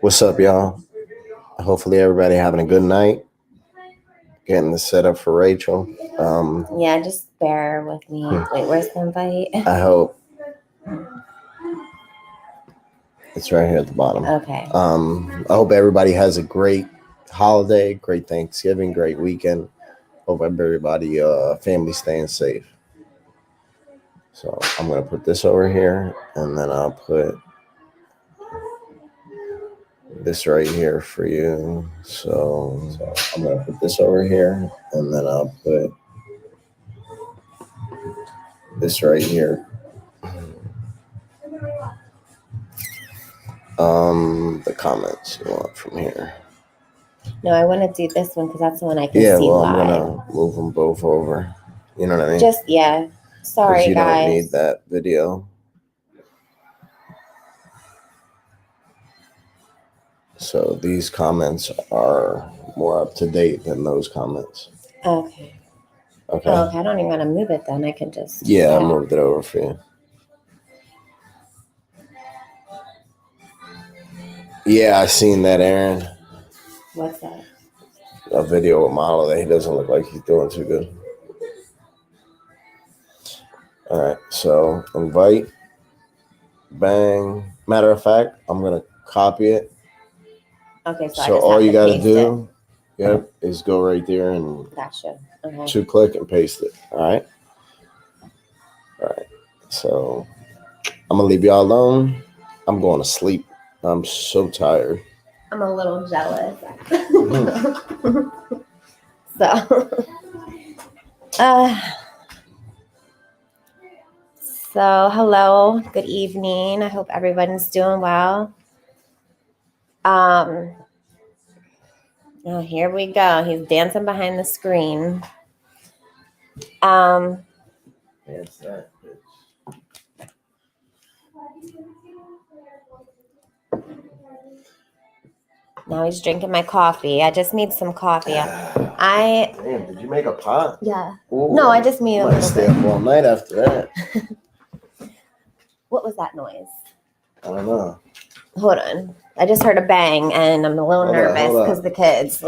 What's up, y'all? Hopefully everybody having a good night. Getting the setup for Rachel. Yeah, just bear with me. Wait, where's the invite? I hope it's right here at the bottom. Okay. I hope everybody has a great holiday, great Thanksgiving, great weekend. Hope everybody, family staying safe. So I'm gonna put this over here, and then I'll put this right here for you. So I'm gonna put this over here, and then I'll put this right here. The comments you want from here. No, I want to do this one because that's the one I can see I'm live. gonna move them both over. You know what I mean? Just sorry, you guys. Don't need that video. So these comments are more up to date than those comments. Okay. Okay. Oh, okay. I don't even want to move it then. I can just. Yeah, I moved it over for you. Yeah, I seen that, Aaron. What's that? A video with Mahalo that he doesn't look like he's doing too good. All right, so invite, bang. Matter of fact, I'm gonna copy it. Okay, so all you gotta do, is go right there and gotcha. Okay. 2-click and paste it. All right. So I'm gonna leave y'all alone. I'm going to sleep. I'm so tired. I'm a little jealous. So hello, good evening. I hope everyone's doing well. Oh, here we go. He's dancing behind the screen. That's that. Now he's drinking my coffee. I just need some coffee. Damn, did you make a pot? Yeah. Ooh, no, I just made a little stay up all night after that. What was that noise? I don't know. Hold on. I just heard a bang, and I'm a little nervous because the kids.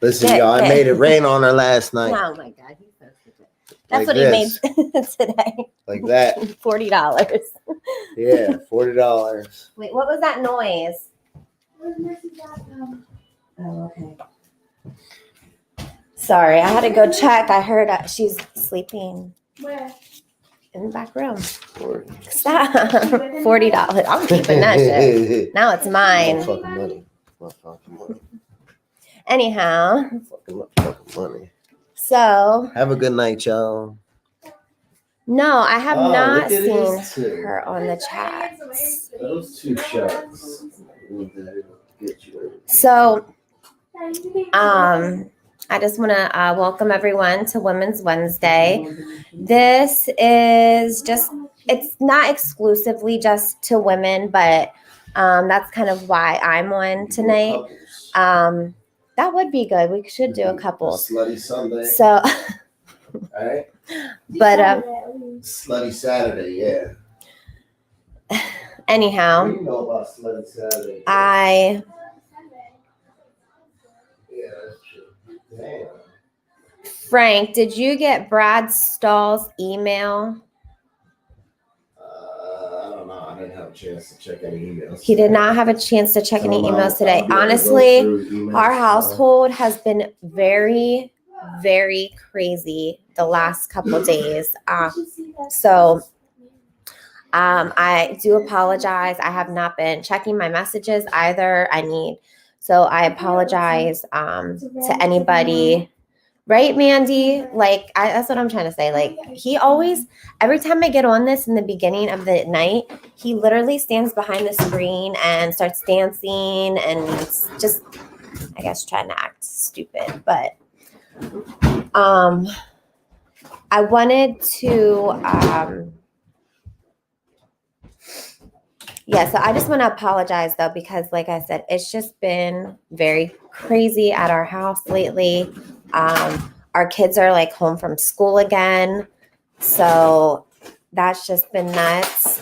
Listen, y'all, I made it rain on her last night. Oh my God, he's so stupid. That's what he made today. Like that. $40. Yeah, $40. Wait, what was that noise? Oh, okay. Sorry, I had to go check. I heard she's sleeping. Where? In the back room. Stop. $40. I'm keeping that shit. Now it's mine. Fucking money. Anyhow. Fucking money. So. Have a good night, y'all. No, I have not seen her on the chat. Those 2 shots. So, I just want to welcome everyone to Women's Wednesday. This is it's not exclusively just to women, but that's kind of why I'm on tonight. That would be good. We should do a couple. Slutty Sunday. So, all right. But Slutty Saturday, yeah. Anyhow, what do you know about Slutty Saturday? Yeah, that's true. Damn. Frank, did you get Brad Stahl's email? I don't know. I didn't have a chance to check any emails. He did not have a chance to check any emails today. Honestly, our household has been very, very crazy the last couple of days. So I do apologize. I have not been checking my messages either. So I apologize to anybody. Right, Mandy? That's what I'm trying to say. He always, every time I get on this in the beginning of the night, he literally stands behind the screen and starts dancing and just, I guess, trying to act stupid. But I wanted to, so I just want to apologize, though, because like I said, it's just been very crazy at our house lately. Our kids are home from school again. So that's just been nuts.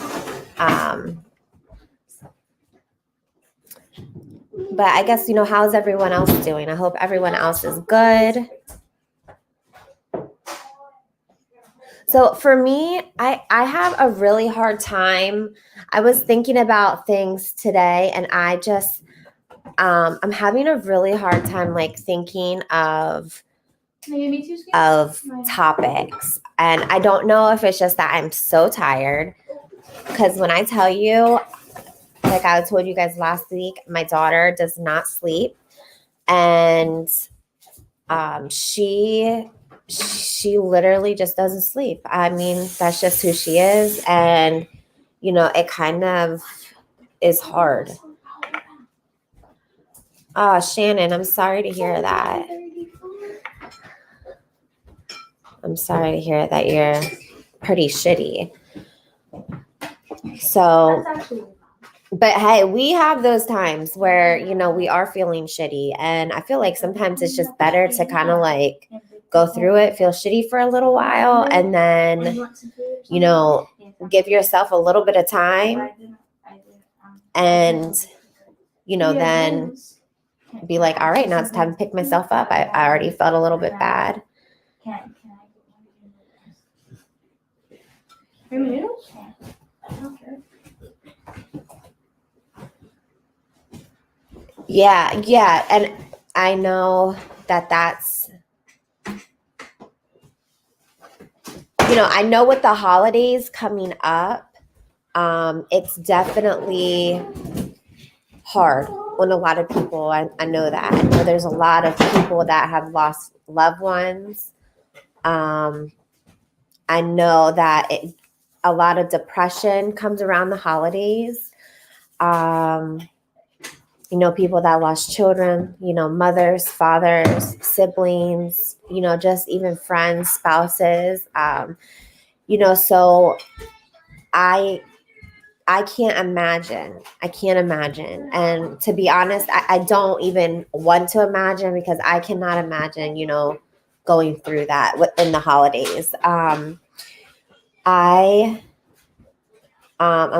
But I guess, how's everyone else doing? I hope everyone else is good. So for me, I have a really hard time. I was thinking about things today, and I just I'm having a really hard time like thinking of topics. And I don't know if it's just that I'm so tired. Because when I tell you, like I told you guys last week, my daughter does not sleep, and she literally just doesn't sleep. I mean, that's just who she is, and it kind of is hard. Oh, Shannon, I'm sorry to hear that. I'm sorry to hear that you're pretty shitty. So, but hey, we have those times where, we are feeling shitty. And I feel like sometimes it's just better to kind of like go through it, feel shitty for a little while, and then, give yourself a little bit of time and, then be like, all right, now it's time to pick myself up. I already felt a little bit bad. Yeah. And I know that's, I know with the holidays coming up, it's definitely hard when a lot of people, I know that. I know there's a lot of people that have lost loved ones. I know that a lot of depression comes around the holidays. People that lost children, mothers, fathers, siblings, just even friends, spouses. So I can't imagine. I can't imagine. And to be honest, I don't even want to imagine because I cannot imagine, going through that in the holidays. I'm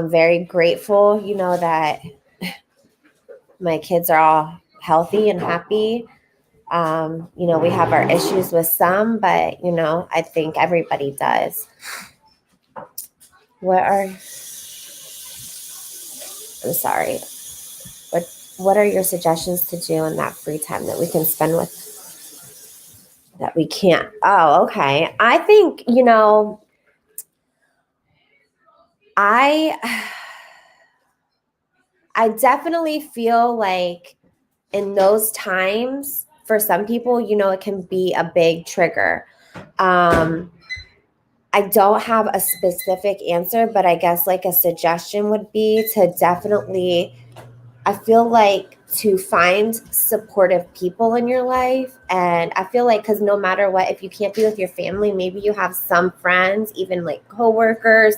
very grateful, that my kids are all healthy and happy. We have our issues with some, but I think everybody does. I'm sorry. What are your suggestions to do in that free time that we can spend with that we can't? Oh, okay. I think, I definitely feel like in those times, for some people, it can be a big trigger. I don't have a specific answer, but I guess like a suggestion would be to definitely, I feel like, to find supportive people in your life. And I feel like, because no matter what, if you can't be with your family, maybe you have some friends, even like coworkers.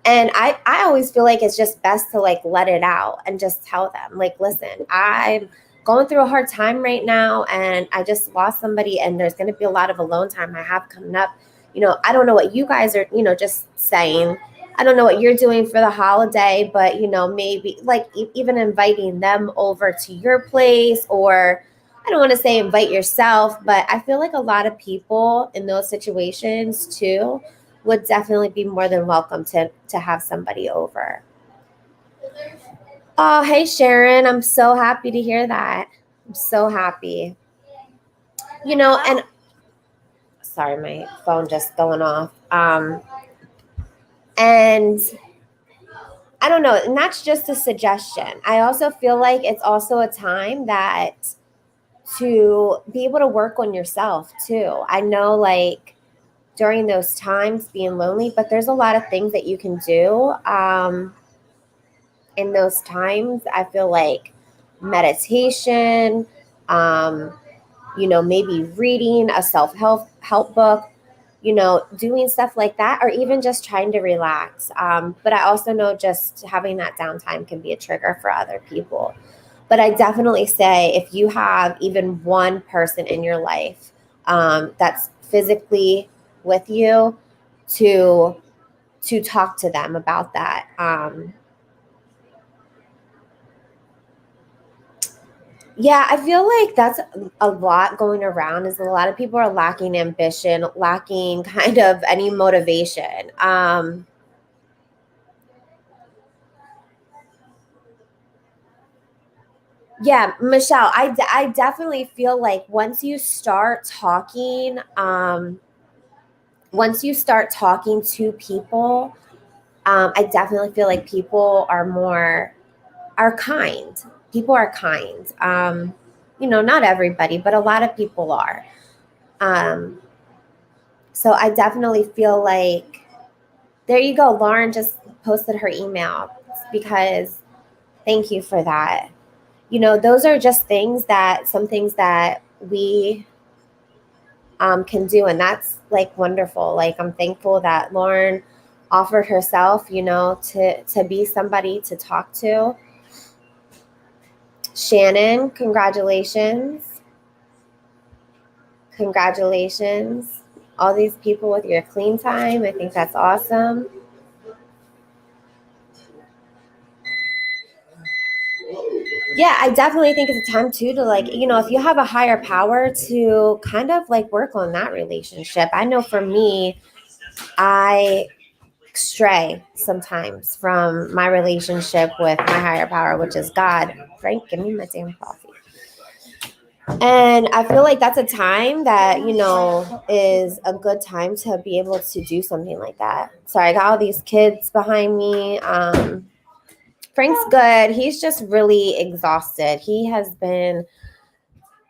And I always feel like it's just best to like let it out and just tell them, like, listen, I'm going through a hard time right now and I just lost somebody and there's going to be a lot of alone time I have coming up. I don't know what you guys are, just saying. I don't know what you're doing for the holiday, but, maybe like even inviting them over to your place, or I don't want to say invite yourself, but I feel like a lot of people in those situations too would definitely be more than welcome to have somebody over. Oh, hey, Sharon. I'm so happy to hear that. I'm so happy. And sorry, my phone just going off. And I don't know, and that's just a suggestion. I also feel like it's also a time that to be able to work on yourself too. I know like during those times being lonely, but there's a lot of things that you can do. In those times, I feel like meditation, maybe reading a self-help book, doing stuff like that, or even just trying to relax. But I also know just having that downtime can be a trigger for other people. But I definitely say if you have even one person in your life that's physically with you, to talk to them about that. Yeah, I feel like that's a lot going around. Is a lot of people are lacking ambition, lacking kind of any motivation. Yeah, Michelle, I definitely feel like once you start talking to people, I definitely feel like people are kind. People are kind. Not everybody, but a lot of people are. Um, so I definitely feel like there you go. Lauren just posted her email because thank you for that. Those are just some things that we can do, and that's like wonderful. Like I'm thankful that Lauren offered herself, to be somebody to talk to. Shannon, congratulations. Congratulations. All these people with your clean time. I think that's awesome. Yeah, I definitely think it's a time too to like, if you have a higher power to kind of like work on that relationship. I know for me, I stray sometimes from my relationship with my higher power, which is God. Frank, give me my damn coffee. And I feel like that's a time that, is a good time to be able to do something like that. Sorry, I got all these kids behind me. Frank's good. He's just really exhausted. He has been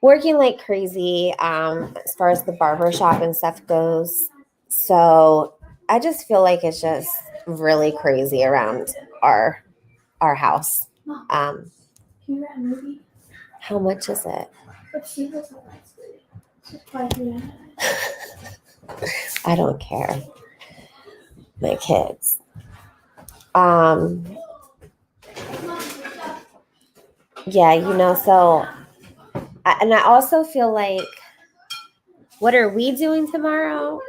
working like crazy as far as the barber shop and stuff goes. So I just feel like it's just really crazy around our house. Um, how much is it? I don't care. My kids. Yeah, so and I also feel like what are we doing tomorrow?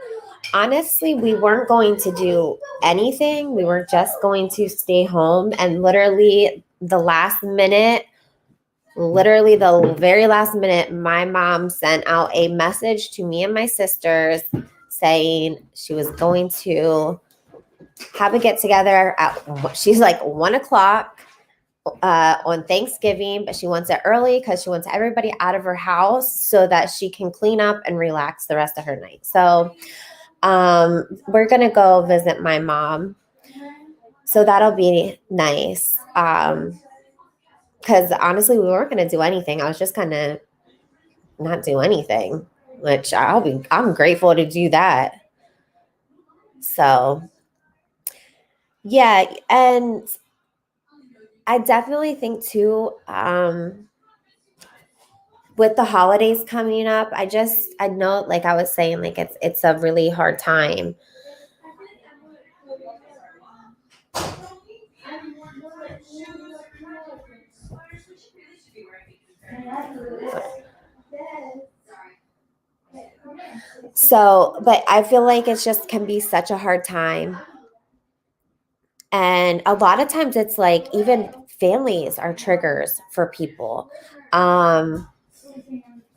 Honestly, we weren't going to do anything. We were just going to stay home and literally the very last minute, my mom sent out a message to me and my sisters saying she was going to have a get together she's like 1 o'clock on Thanksgiving, but she wants it early because she wants everybody out of her house so that she can clean up and relax the rest of her night. So we're gonna go visit my mom. So that'll be nice. Because honestly, we weren't gonna do anything. I was just gonna not do anything, which I'm grateful to do that. So yeah, and I definitely think too, with the holidays coming up, I know, like I was saying, like it's a really hard time. So, but I feel like it's just can be such a hard time. And a lot of times it's like even families are triggers for people. Um,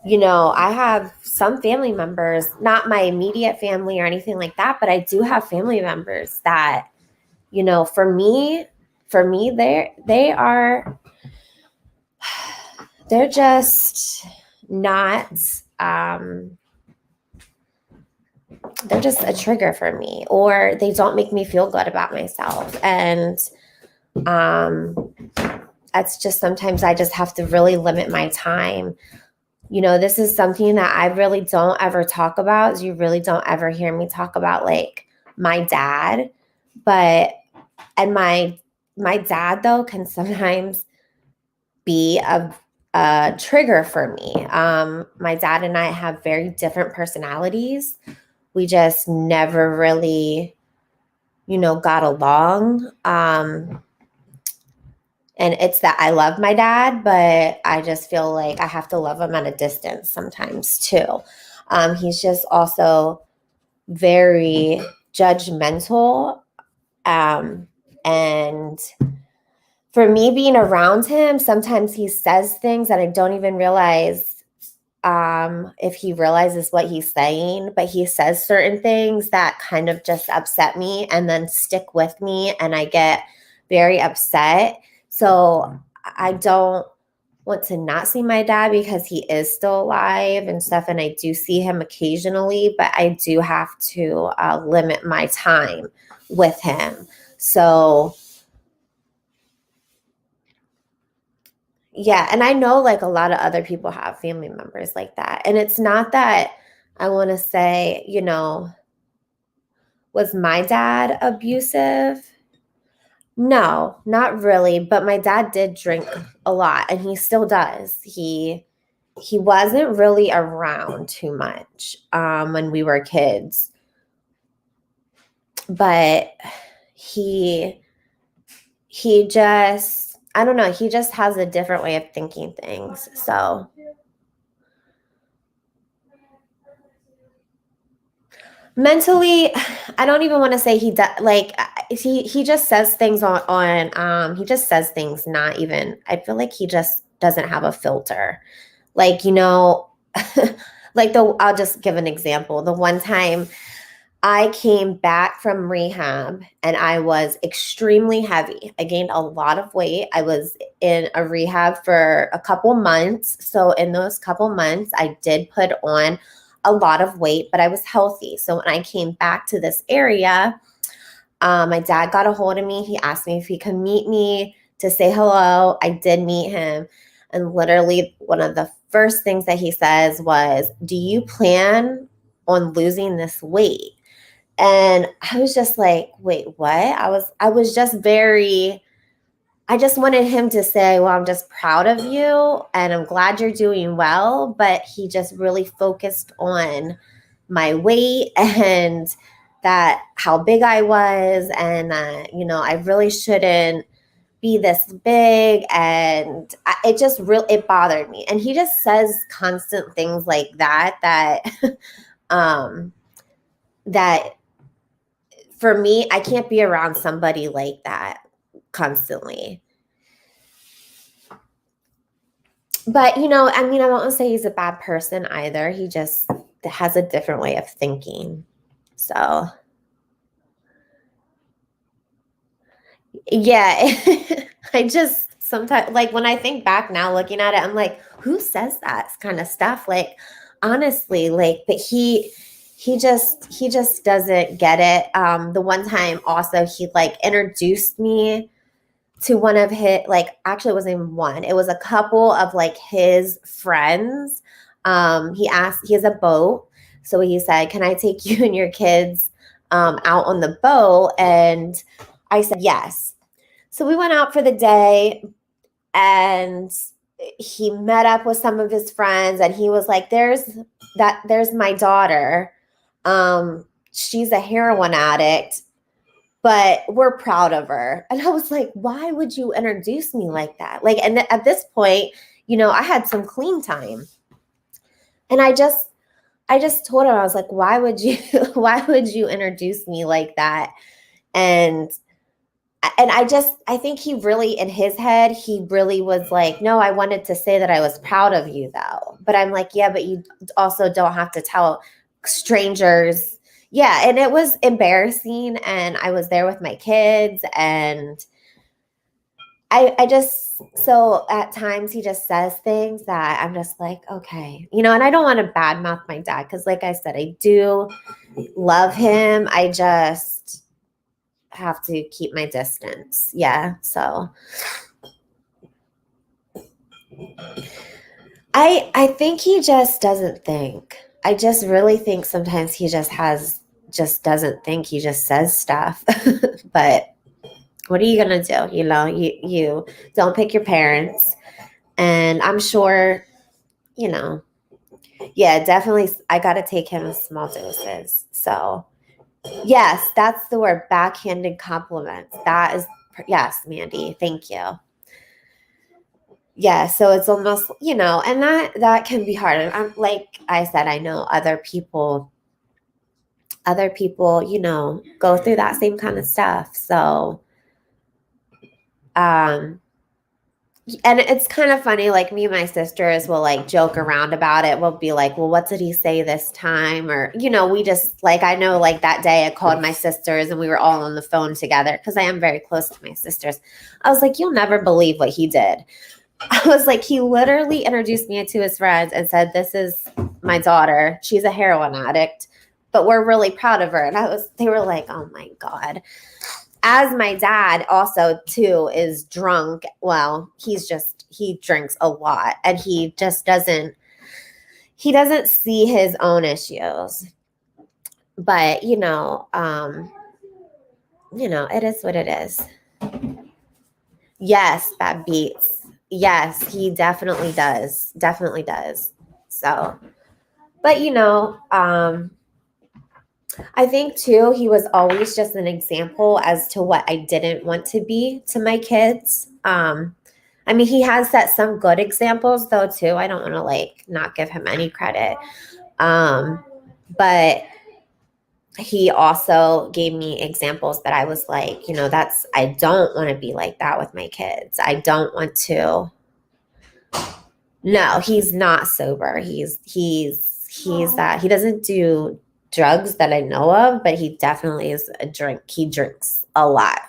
I have some family members, not my immediate family or anything like that, but I do have family members that, for me, they're just not, they're just a trigger for me, or they don't make me feel good about myself. And um, that's just sometimes I just have to really limit my time. This is something that I really don't ever talk about. You really don't ever hear me talk about like my dad, but and my dad though can sometimes be a trigger for me. My dad and I have very different personalities. We just never really, got along. And it's that I love my dad, but I just feel like I have to love him at a distance sometimes too. He's just also very judgmental. And for me being around him, sometimes he says things that I don't even realize if he realizes what he's saying, but he says certain things that kind of just upset me and then stick with me, and I get very upset. So I don't want to not see my dad because he is still alive and stuff, and I do see him occasionally, but I do have to limit my time with him. So yeah, and I know like a lot of other people have family members like that. And it's not that I want to say, was my dad abusive? No, not really, but my dad did drink a lot and he still does. He wasn't really around too much when we were kids. But he just, I don't know, he just has a different way of thinking things. So mentally, I don't even want to say he does, like he just says things on he just says things not even, I feel like he just doesn't have a filter. Like, like I'll just give an example. The one time I came back from rehab and I was extremely heavy. I gained a lot of weight. I was in a rehab for a couple months. So in those couple months, I did put on a lot of weight, but I was healthy. So when I came back to this area, my dad got a hold of me. He asked me if he could meet me to say hello. I did meet him. And literally one of the first things that he says was, "Do you plan on losing this weight?" And I was just like, wait, what? I was just I just wanted him to say, well, I'm just proud of you and I'm glad you're doing well. But he just really focused on my weight and that how big I was. And, I really shouldn't be this big. And it just really, it bothered me. And he just says constant things like that, that for me, I can't be around somebody like that constantly. But, I won't say he's a bad person either. He just has a different way of thinking. So, yeah, I just sometimes, like, when I think back now, looking at it, I'm like, who says that kind of stuff? Like, honestly, like, but he just doesn't get it. The one time also he like introduced me to one of his, like, actually it wasn't even one, it was a couple of like his friends. He has a boat, so he said, can I take you and your kids out on the boat? And I said yes. So we went out for the day, and he met up with some of his friends, and he was like, there's my daughter. She's a heroin addict, but we're proud of her. And I was like, why would you introduce me like that? Like, and at this point, I had some clean time. And I just told him, I was like, why would you introduce me like that? And I think he really, in his head, he really was like, no, I wanted to say that I was proud of you though. But I'm like, yeah, but you also don't have to tell strangers. Yeah. And it was embarrassing. And I was there with my kids, and so at times he just says things that I'm just like, okay, and I don't want to badmouth my dad, because like I said, I do love him. I just have to keep my distance. Yeah. So I think he just doesn't think. I just really think sometimes he just doesn't think. He just says stuff. But what are you gonna do? You don't pick your parents. And I'm sure, yeah, definitely I gotta take him in small doses. So yes, that's the word, backhanded compliments. That is, yes, Mandy, thank you. Yeah, so it's almost, and that can be hard. And I'm, like I said, I know other people, go through that same kind of stuff. So And it's kind of funny, like me and my sisters will like joke around about it. We'll be like, well, what did he say this time? Or, we just like, I know like that day I called my sisters and we were all on the phone together because I am very close to my sisters. I was like, you'll never believe what he did. I was like, he literally introduced me to his friends and said, this is my daughter. She's a heroin addict, but we're really proud of her. And they were like, oh my God. As my dad also too is drunk. Well, he drinks a lot and he doesn't see his own issues. But it is what it is. Yes, that beats. Yes, he definitely does. Definitely does. So, but I think too, he was always just an example as to what I didn't want to be to my kids. I mean, he has set some good examples though too. I don't want to like not give him any credit. But he also gave me examples that I was like, I don't want to be like that with my kids. I don't want to. No, he's not sober. He's that he doesn't do drugs that I know of, but he definitely is a drink. He drinks a lot.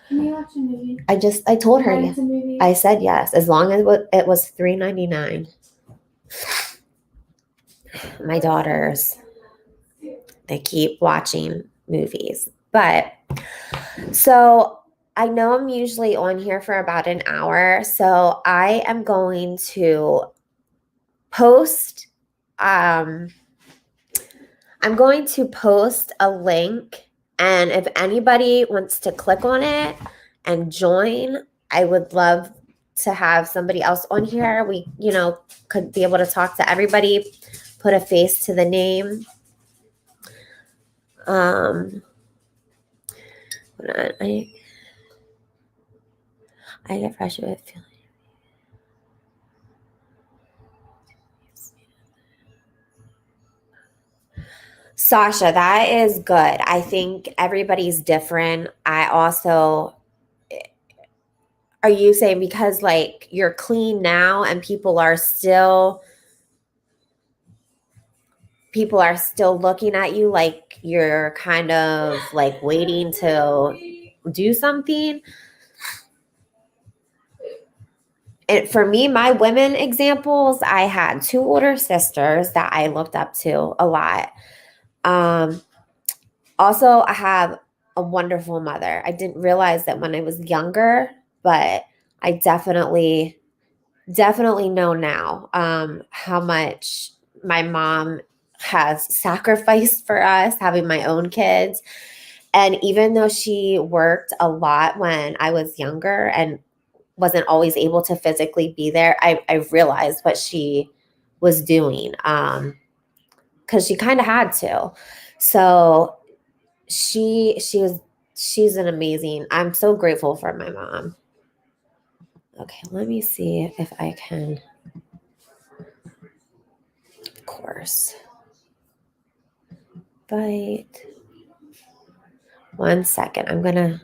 Can we watch a movie? I told her. I said yes, as long as it was $3.99. My daughters, they keep watching movies, but so I know I'm usually on here for about an hour, so I am going to post. I'm going to post a link, and if anybody wants to click on it and join, I would love to have somebody else on here. We, could be able to talk to everybody, put a face to the name. Hold on, I get frustrated with feeling. Sasha, that is good. I think everybody's different. Are you saying because like you're clean now and people are still looking at you like you're kind of like waiting to do something? And for me, my women examples, I had 2 older sisters that I looked up to a lot. Also, I have a wonderful mother. I didn't realize that when I was younger, but I definitely know now how much my mom has sacrificed for us having my own kids. And even though she worked a lot when I was younger and wasn't always able to physically be there, I realized what she was doing because she kind of had to. So she's an amazing. I'm so grateful for my mom. Okay, let me see if I can. Of course. But 1 second. I'm gonna.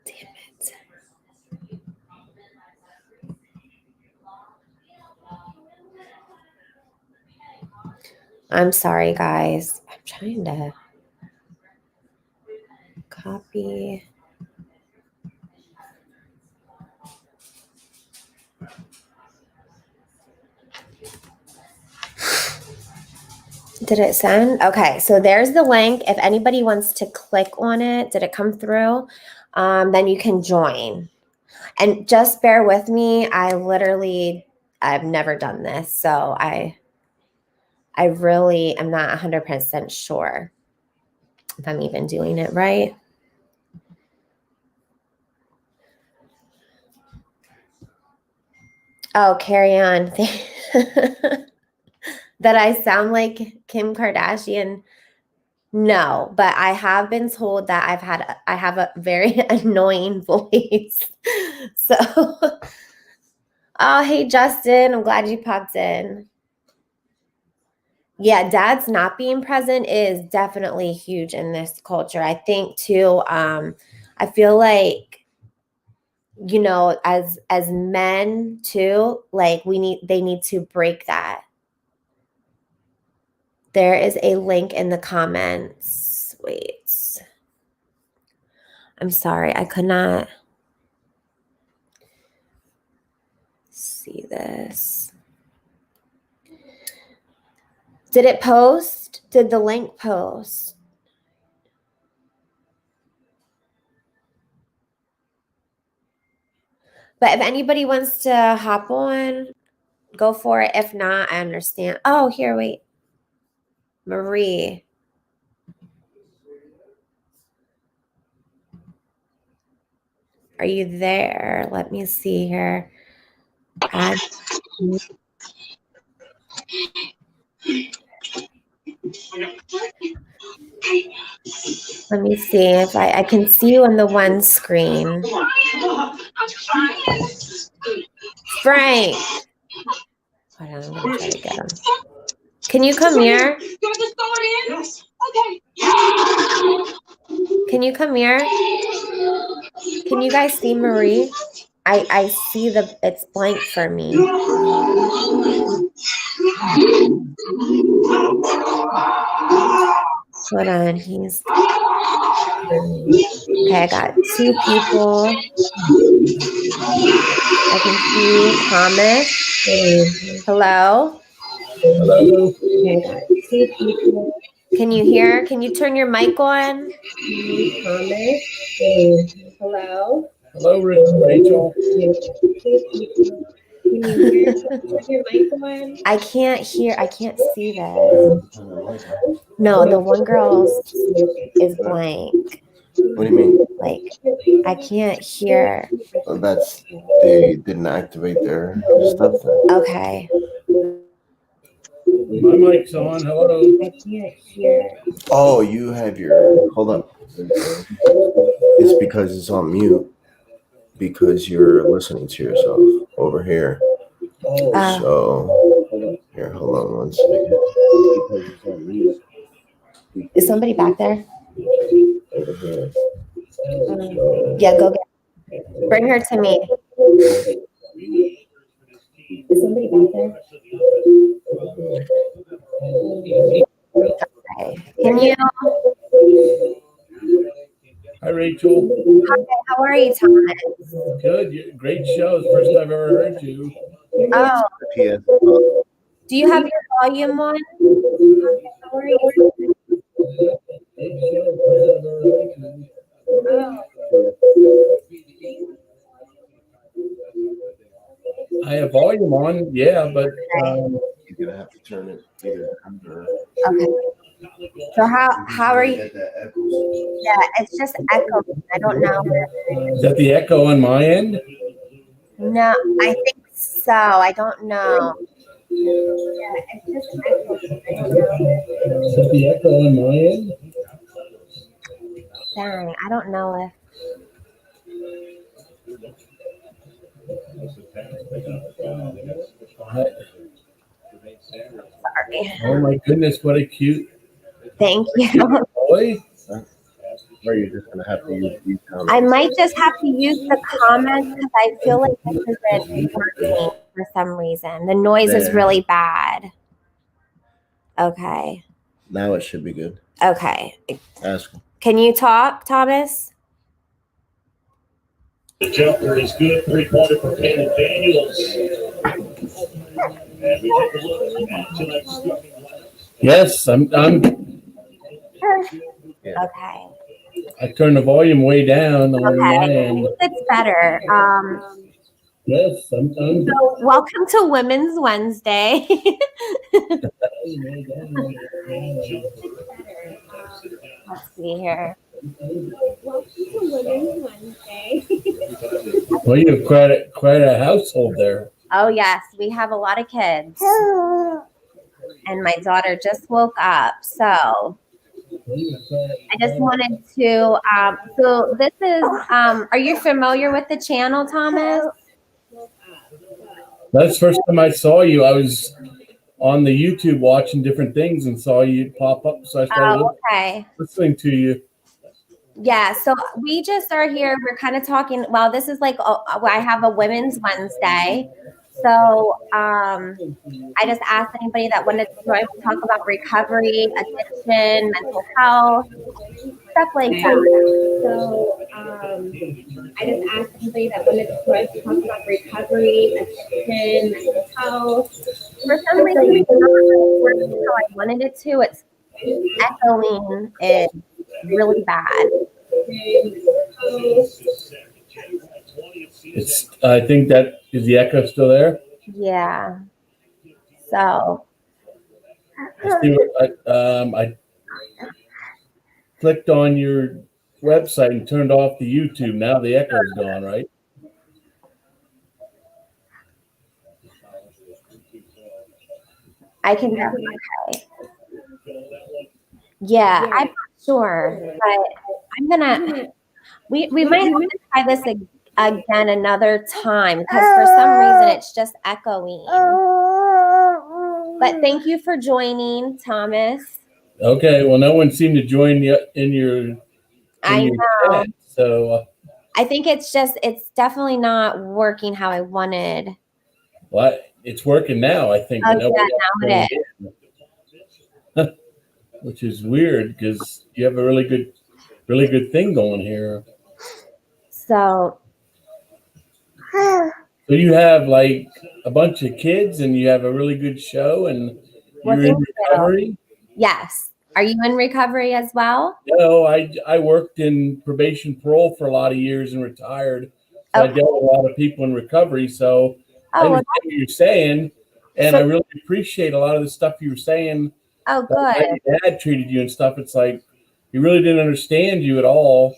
Damn it. I'm sorry, guys. I'm trying to copy. Did it send? Okay, so there's the link. If anybody wants to click on it, did it come through? Then you can join. And just bear with me. I've never done this, so I really am not 100% sure if I'm even doing it right. Oh, carry on. That I sound like Kim Kardashian? No, but I have been told that I have a very annoying voice. So, oh, hey, Justin, I'm glad you popped in. Yeah, dads not being present is definitely huge in this culture. I think too, I feel like, you know, as men too, like they need to break that. There is a link in the comments. Wait. I'm sorry, I could not see this. Did it post? Did the link post? But if anybody wants to hop on, go for it. If not, I understand. Oh, here, wait. Marie. Are you there? Let me see here. Add. Let me see if I can see you on the one screen. Frank. Hold on, I'm gonna try to get him. Can you come here? Can you come here? Can you guys see Marie? I see it's blank for me. Hold on, he's okay. I got 2 people. I can see Thomas. Hello. Hello. Okay, I got 2 people. Can you hear? Can you turn your mic on? Thomas. Hello. Hello, Rachel. Can you hear? Turn your mic on. I can't hear. I can't see this. No, the one girl is blank. What do you mean? Like, I can't hear. Well, that's they didn't activate their stuff then. Okay. My mic's on. Hello. I can't hear. Oh, you have your hold up. It's because it's on mute because you're listening to yourself over here. So here, hold on 1 second. Is somebody back there? Yeah, go get. Bring her to me. Is somebody back there? Okay. Can you? Hi, Rachel. Hi, how are you, Thomas? Good. Great show. It's the first I've ever heard you. Oh. PS. Do you have your volume on? How are you? I have volume on, yeah, but You're gonna have to turn it either under. Okay. So how are you? Yeah, it's just echoing. I don't know. is that the echo on my end? No, I think so. I don't know. Yeah, it's just echoing. I don't know. Is that the echo on my end? Dang, I don't know if. Sorry. Oh my goodness, what a cute Thank you. boy. Or you're just gonna have to use these comments. I might just have to use the comments because I feel like this isn't working for some reason. The noise is really bad. Okay. Now it should be good. Okay. Ask him. Can you talk, Thomas? The jumper is good, 3-pointer for Caleb Daniels. And we take a look at tonight's starting lineup. Yes, I'm Okay. I turned the volume way down on my Okay. end. It's better. Yes, I'm So welcome to Women's Wednesday. Let's see here. Well, you have quite a household there. Oh yes, we have a lot of kids. And my daughter just woke up. So I just wanted to so this is are you familiar with the channel, Thomas? That's the first time I saw you. I was on the YouTube watching different things and saw you pop up, so I started Oh, okay. listening to you. Yeah, so we just are here. We're kind of talking. Well, this is like I have a Women's Wednesday, so I just asked anybody that wanted to join. We talk about recovery, addiction, mental health, stuff like that. So I just asked anybody that wanted to join to talk about recovery, addiction, mental health. For some reason, it's not really working how I wanted it to. It's echoing is really bad. It's. I think that is the echo still there. Yeah. So I see I clicked on your website and turned off the YouTube. Now the echo's gone, right? I can definitely. Okay. Yeah, I'm not sure, but I'm gonna. We might have to try this again another time because for some reason it's just echoing. But thank you for joining, Thomas. Okay. Well, no one seemed to join you in your. I know. Chat, so. I think it's definitely not working how I wanted. Well, it's working now. I think. Oh, yeah, now it is. Which is weird because you have a really good thing going here. So you have like a bunch of kids and you have a really good show and you're in recovery? Yes. Are you in recovery as well? No, I worked in probation parole for a lot of years and retired. So I dealt with a lot of people in recovery. So I understand what you're saying. And I really appreciate a lot of the stuff you were saying. Oh, good. Like how your dad treated you and stuff. It's like he really didn't understand you at all.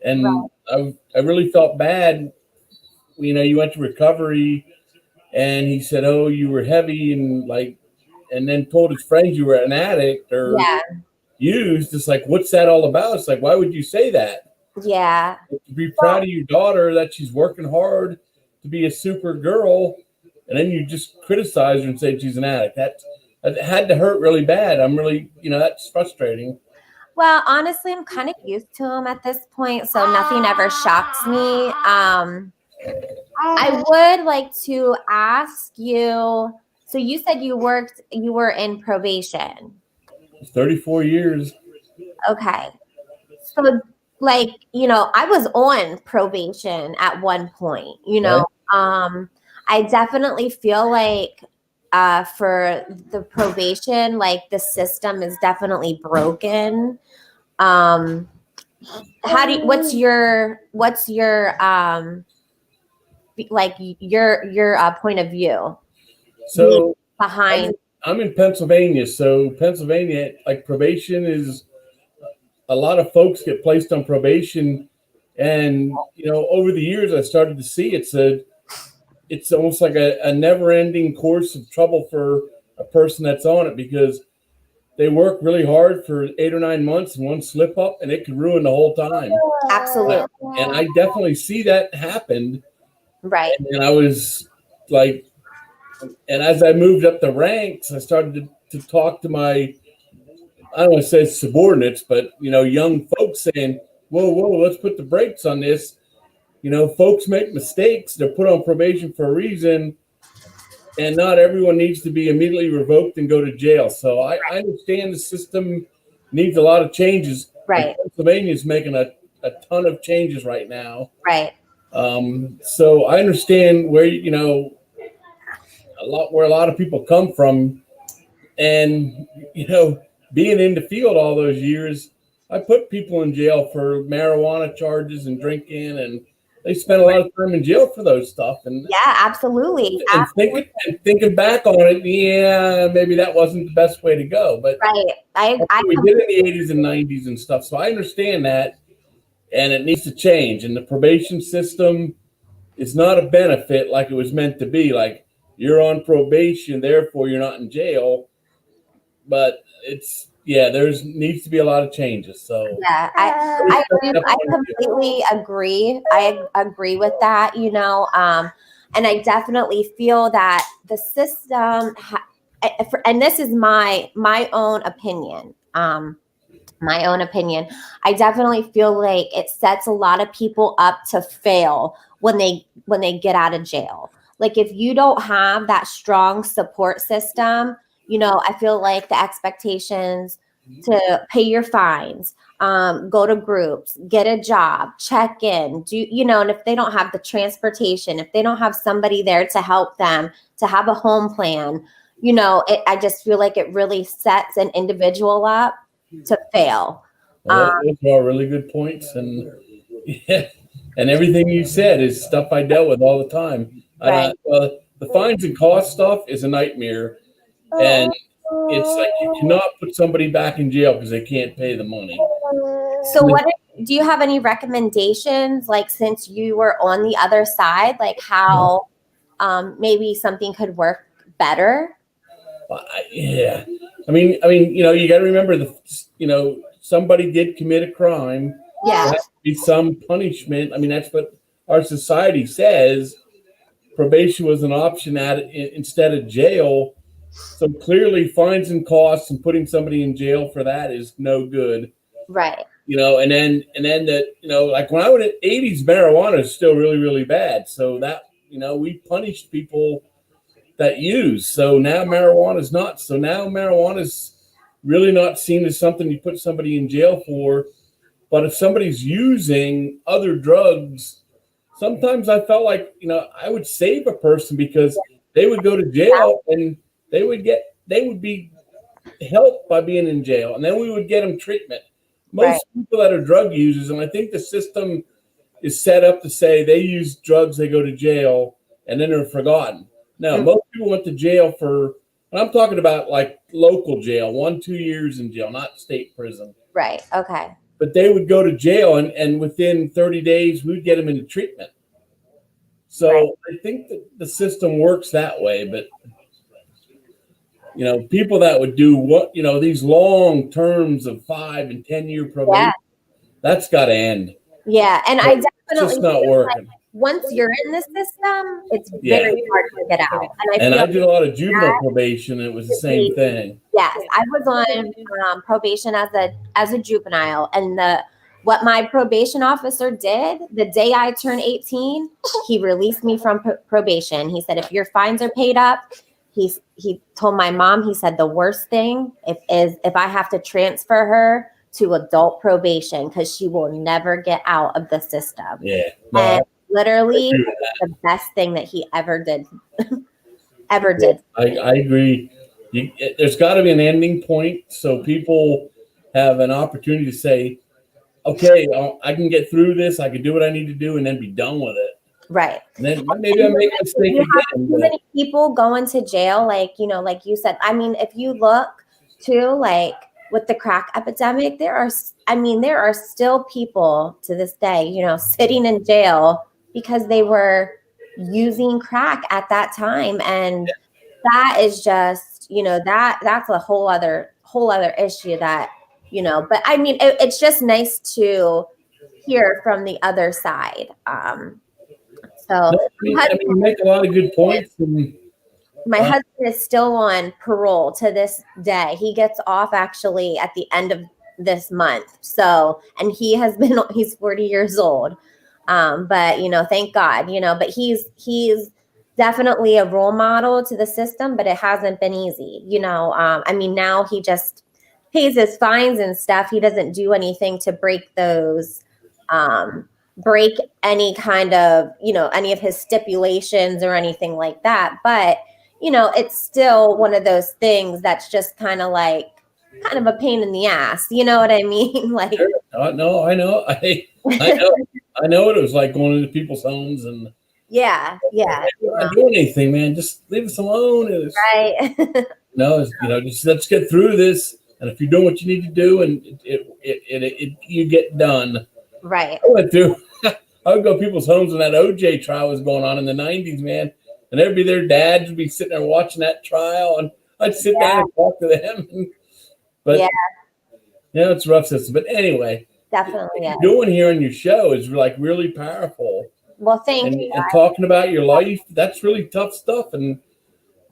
And I really felt bad. You know, you went to recovery and he said, oh, you were heavy and then told his friends you were an addict or used. It's like, what's that all about? It's like, why would you say that? Yeah. To be proud of your daughter that she's working hard to be a super girl. And then you just criticize her and say she's an addict. That had to hurt really bad. I'm really, that's frustrating. Well, honestly, I'm kind of used to him at this point, so nothing ever shocks me. I would like to ask you, so you said you were in probation. 34 years. Okay. So I was on probation at one point, I definitely feel like for the probation, like the system is definitely broken. What's your point of view? So behind I'm in Pennsylvania. So Pennsylvania, like probation is a lot of folks get placed on probation. And, over the years, I started to see it's almost like a never ending course of trouble for a person that's on it because they work really hard for 8 or 9 months and one slip up and it could ruin the whole time. Absolutely. And I definitely see that happened. Right. And I was like, and as I moved up the ranks, I started to talk to my, I don't want to say subordinates, but, young folks saying, whoa, let's put the brakes on this. Folks make mistakes. They're put on probation for a reason. And not everyone needs to be immediately revoked and go to jail. So I understand the system needs a lot of changes. Right. Pennsylvania is making a ton of changes right now. Right. So I understand where, where a lot of people come from. And, being in the field all those years, I put people in jail for marijuana charges and drinking, and they spent a lot of time in jail for those stuff. And yeah, absolutely. And thinking back on it, yeah, maybe that wasn't the best way to go. But we did in the 80s and 90s and stuff. So I understand that, and it needs to change. And the probation system is not a benefit like it was meant to be. Like you're on probation, therefore you're not in jail. But there's needs to be a lot of changes. So I completely agree. I agree with that, and I definitely feel that the system and this is my own opinion. My own opinion. I definitely feel like it sets a lot of people up to fail when they get out of jail. Like if you don't have that strong support system, I feel like the expectations to pay your fines, go to groups, get a job, check in, and if they don't have the transportation, if they don't have somebody there to help them, to have a home plan, I just feel like it really sets an individual up to fail. Well, those are all really good points, and yeah, and everything you said is stuff I dealt with all the time. Right. The fines and cost stuff is a nightmare, and it's like you cannot put somebody back in jail because they can't pay the money. So do you have any recommendations, like since you were on the other side, like how maybe something could work better? Yeah. I mean, you got to remember somebody did commit a crime. Yeah. There has to be some punishment. I mean, that's what our society says. Probation was an option instead of jail. So clearly fines and costs and putting somebody in jail for that is no good. Right. And then like when I went at 80s, marijuana is still really, really bad. So that, we punished people that use. So now marijuana is not. So now marijuana is really not seen as something you put somebody in jail for. But if somebody's using other drugs, sometimes I felt like, I would save a person because they would go to jail and they would be helped by being in jail. And then we would get them treatment. Most people that are drug users, and I think the system is set up to say they use drugs, they go to jail, and then they're forgotten. Now, most people went to jail and I'm talking about like local jail, 1-2 years in jail, not state prison. Right. Okay. But they would go to jail, and within 30 days, we'd get them into treatment. So I think that the system works that way. But, people that would do these long terms of 5 and 10 year probation, that's got to end. Yeah. And I definitely it's just not working. Once you're in the system, it's very hard to get out. And I did a lot of juvenile probation, and it was the same thing. Yes, I was on probation as a juvenile, and what my probation officer did the day I turned 18, he released me from probation. He said, if your fines are paid up, he told my mom, he said the worst thing if I have to transfer her to adult probation because she will never get out of the system. Yeah. And literally the best thing that he ever did. Did. I agree. There's got to be an ending point so people have an opportunity to say, okay, I can get through this. I can do what I need to do and then be done with it. Right. And then maybe I make a mistake again. Too many people going to jail, like you said. I mean, if you look too, like with the crack epidemic, there are still people to this day, sitting in jail because they were using crack at that time. And that is just, that's a whole other issue that, but I mean, it's just nice to hear from the other side. You make a lot of good points. My husband is still on parole to this day. He gets off actually at the end of this month. So, and he's 40 years old. But thank God, but he's definitely a role model to the system, but it hasn't been easy. Now he just pays his fines and stuff. He doesn't do anything to break those, break any kind of, any of his stipulations or anything like that. But, it's still one of those things that's just kind of a pain in the ass. You know what I mean? Like, no, I know. I know what it was like going into people's homes and yeah. Not doing anything, man. Just leave us alone. Right. Just let's get through this. And if you're doing what you need to do, and you get done. Right. I would go to people's homes when that OJ trial was going on in the 90s, man. And there'd be their dads would be sitting there watching that trial, and I'd sit down and talk to them. But it's a rough system. But anyway, definitely. What you're doing here on your show is like really powerful. Well, thank you. And talking about your life, that's really tough stuff. And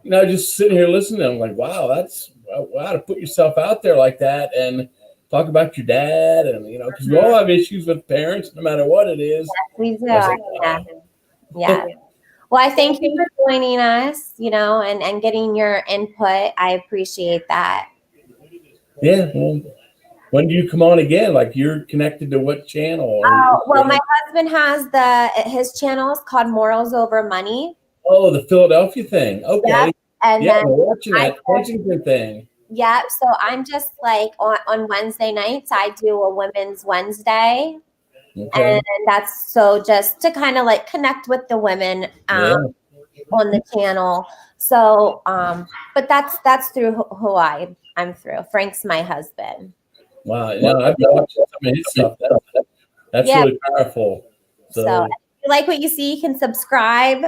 just sitting here listening, I'm like, wow, that's wow to put yourself out there like that and talk about your dad, and because we all have issues with parents, no matter what it is. We do. I was like, Yeah. Yeah. Well, I thank you for joining us, and getting your input. I appreciate that. yeah. Well, when do you come on again? Like, you're connected to what channel? Well, my husband has his channel is called Morals Over Money. Oh, the Philadelphia thing. Okay. Yep. And Yeah, then I'm watching that Kensington thing. Yep. So I'm just like on Wednesday nights, I do a Women's Wednesday. Okay. And that's so just to kind of like connect with the women on the channel. So, but that's through who I'm through. Frank's my husband. Wow. Yeah, I've been watching some of his stuff. That's really powerful. So if you like what you see, you can subscribe.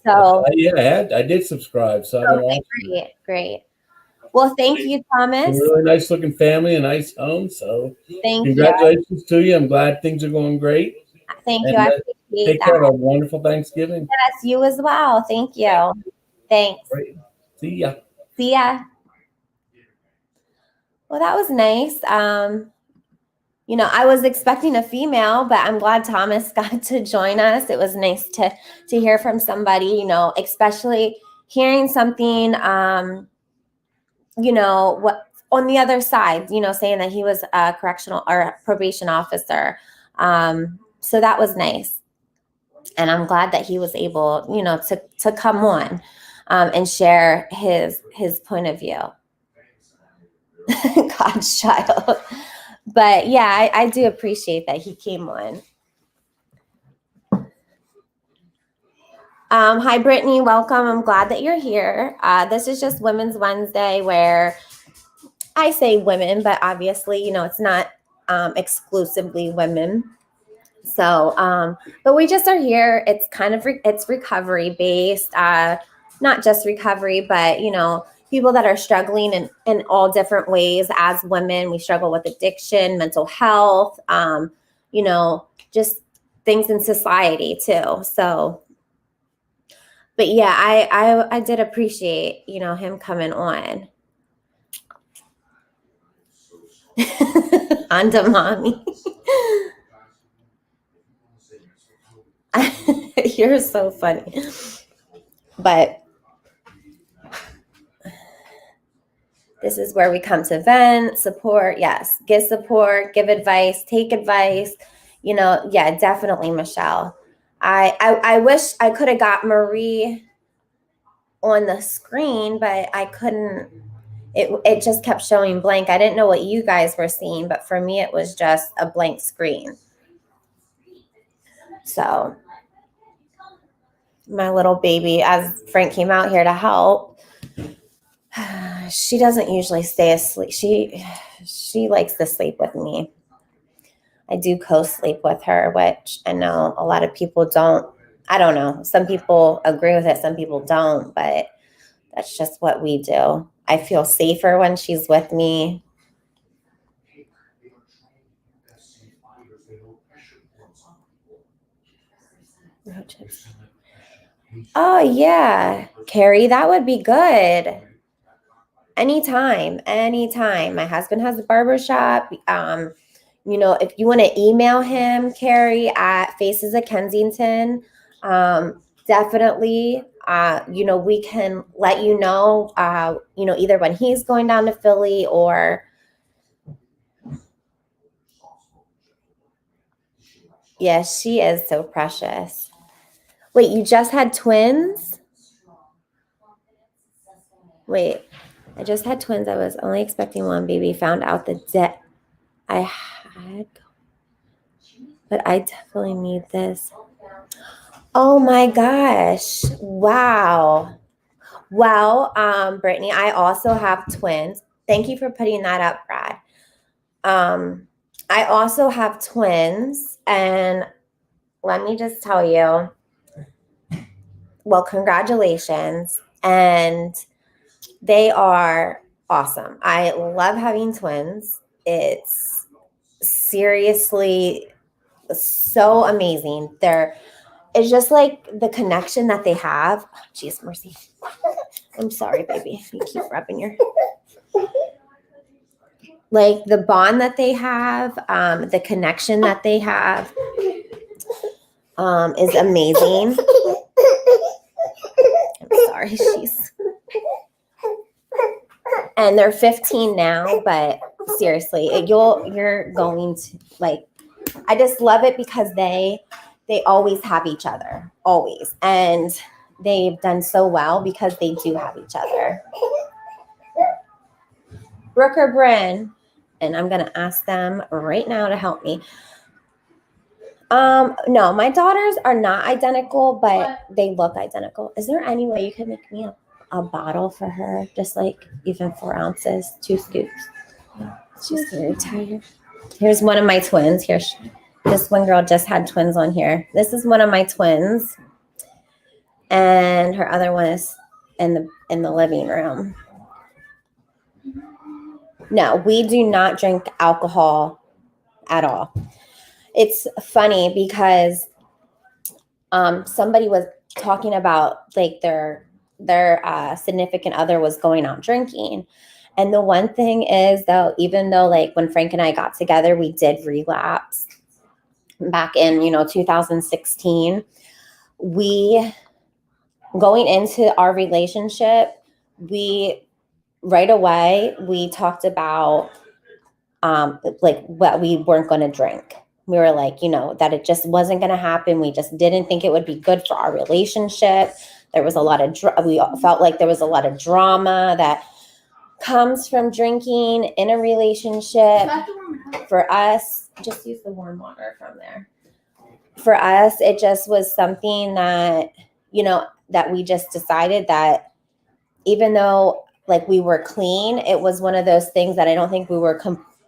So yeah, I did subscribe. So I've been watching. Great. Well, thank you, Thomas. A really nice looking family, a nice home. So congratulations to you. I'm glad things are going great. Thank you. I appreciate take care. Have a wonderful Thanksgiving. Yes, you as well. Thank you. Thanks. Great. See ya. See ya. Well, that was nice. I was expecting a female, but I'm glad Thomas got to join us. It was nice to hear from somebody, especially hearing something, what on the other side, saying that he was a correctional or probation officer. So that was nice. And I'm glad that he was able, to come on and share his point of view. God's child. But yeah, I do appreciate that he came on. Hi, Brittany. Welcome. I'm glad that you're here. This is just Women's Wednesday, where I say women, but obviously, it's not exclusively women. So, but we just are here. It's kind of, it's recovery based, not just recovery, but, people that are struggling in all different ways. As women, we struggle with addiction, mental health, just things in society too. So, but yeah, I did appreciate, him coming on. Anda mommy. You're so funny. But this is where we come to vent, support. Yes. Give support, give advice, take advice. Yeah, definitely, Michelle. I wish I could have got Marie on the screen, but I couldn't. It just kept showing blank. I didn't know what you guys were seeing, but for me, it was just a blank screen. So my little baby, as Frank came out here to help, she doesn't usually stay asleep. She likes to sleep with me. I do co-sleep with her, which I know a lot of people don't. I don't know. Some people agree with it. Some people don't, but that's just what we do. I feel safer when she's with me. Oh, yeah. Carrie, that would be good. Anytime. My husband has a barbershop. If you want to email him, Carrie, at Faces of Kensington, definitely, we can let you know, either when he's going down to Philly or. Yeah, she is so precious. Wait, you just had twins? Wait, I just had twins. I was only expecting one baby. Found out the debt I had, but I definitely need this. Oh my gosh. Wow. Well, Brittany, I also have twins. Thank you for putting that up, Brad. I also have twins, and let me just tell you, well, congratulations. And they are awesome. I love having twins. It's seriously so amazing. They're it's just like the connection that they have. Oh, geez, mercy. I'm sorry, baby. You keep rubbing your. Like the bond that they have, the connection that they have is amazing. I'm sorry, and they're 15 now, but seriously, you're going to like, I just love it because they always have each other, always. And they've done so well because they do have each other. Brooke or Bryn, and I'm going to ask them right now to help me. No, my daughters are not identical, but they look identical. Is there any way you could make me a bottle for her? Just like even 4 ounces, 2 scoops. She's very tired. Here's one of my twins. Here, this one girl just had twins on here. This is one of my twins. And her other one is in the living room. No, we do not drink alcohol at all. It's funny because somebody was talking about like their significant other was going out drinking. And the one thing is though, even though like when Frank and I got together, we did relapse back in, 2016, we going into our relationship, right away, we talked about like what we weren't going to drink. We were like, that it just wasn't going to happen. We just didn't think it would be good for our relationship. There was a lot of, we felt like there was a lot of drama that comes from drinking in a relationship. For us, just use the warm water from there. For us, it just was something that, that we just decided that even though like we were clean, it was one of those things that I don't think we were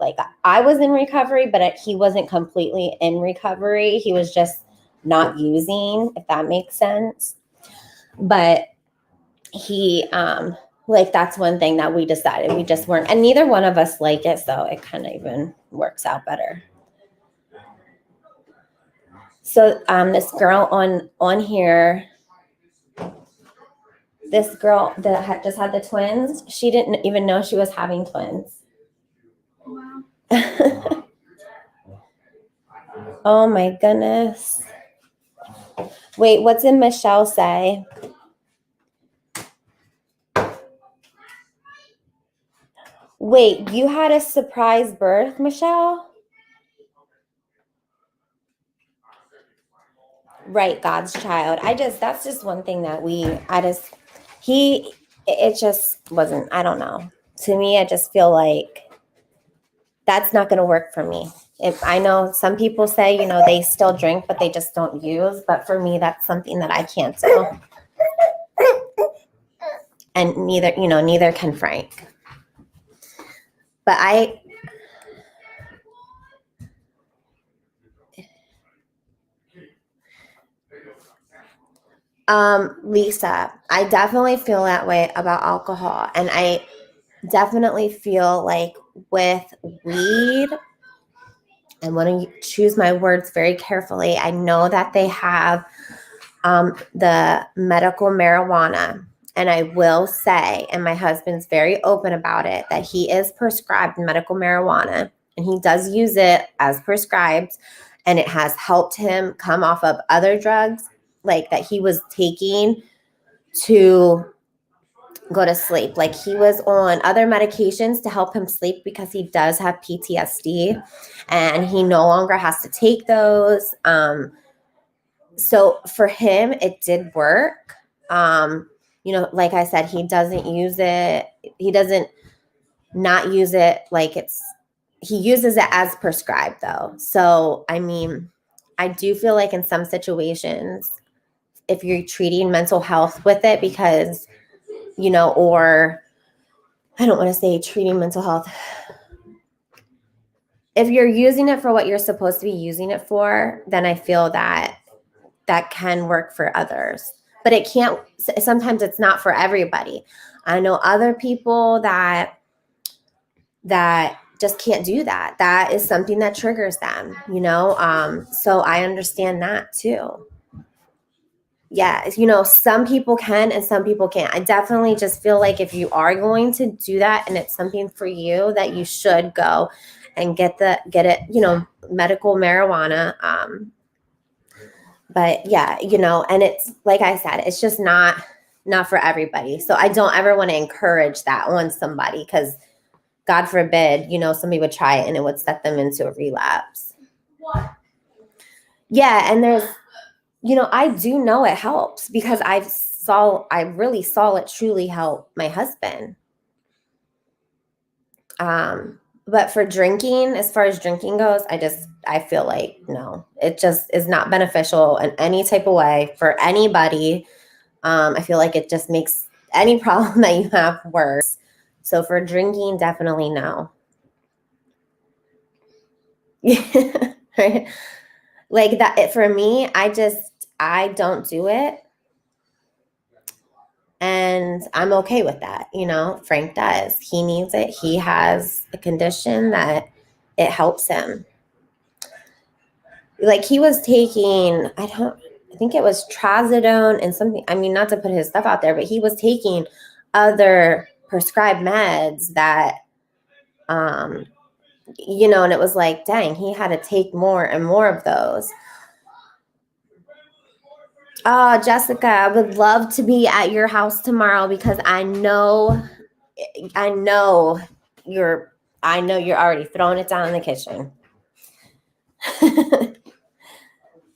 like I was in recovery, but he wasn't completely in recovery. He was just not using, if that makes sense. But he, like that's one thing that we decided we just weren't, and neither one of us like it, so it kind of even works out better. So this girl on here, this girl that just had the twins, she didn't even know she was having twins. Wow. Oh my goodness. Wait, what did Michelle say? Wait, you had a surprise birth, Michelle? Right, God's child. That's just one thing that it just wasn't, I don't know. To me, I just feel like that's not going to work for me. If I know some people say, they still drink, but they just don't use. But for me, that's something that I can't do. And neither can Frank. But Lisa, I definitely feel that way about alcohol. And I definitely feel like with weed, I want to choose my words very carefully. I know that they have the medical marijuana. And I will say, and my husband's very open about it, that he is prescribed medical marijuana and he does use it as prescribed. And it has helped him come off of other drugs like that he was taking to go to sleep. Like he was on other medications to help him sleep because he does have PTSD and he no longer has to take those. So for him, it did work. Like I said, he doesn't use it. He doesn't not use it like he uses it as prescribed though. So, I mean, I do feel like in some situations, if you're treating mental health with it because, or I don't want to say treating mental health. If you're using it for what you're supposed to be using it for, then I feel that can work for others. But it can't, sometimes it's not for everybody. I know other people that just can't do that. That is something that triggers them, So I understand that too. yeah, some people can and some people can't. I definitely just feel like if you are going to do that and it's something for you, that you should go and get it, medical marijuana. But yeah, and it's like I said, it's just not for everybody. So I don't ever want to encourage that on somebody, because God forbid, somebody would try it and it would set them into a relapse. Yeah, and there's, I do know it helps, because I really saw it truly help my husband. But for drinking, as far as drinking goes, I feel like no, it just is not beneficial in any type of way for anybody. I feel like it just makes any problem that you have worse. So for drinking, definitely no. Right? Like that, for me, I don't do it. And I'm okay with that. Frank does. He needs it. He has a condition that it helps him. Like he was taking, I think it was trazodone and something. I mean, not to put his stuff out there, but he was taking other prescribed meds that, and it was like, dang, he had to take more and more of those. Oh, Jessica, I would love to be at your house tomorrow, because I know you're already throwing it down in the kitchen.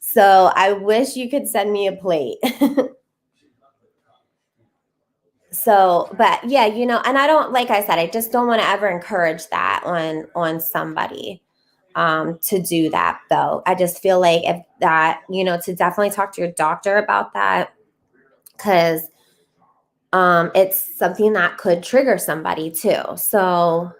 So I wish you could send me a plate. So, but yeah, and I don't, like I said, I just don't want to ever encourage that on somebody to do that, though. I just feel like if that, to definitely talk to your doctor about that, because it's something that could trigger somebody too. So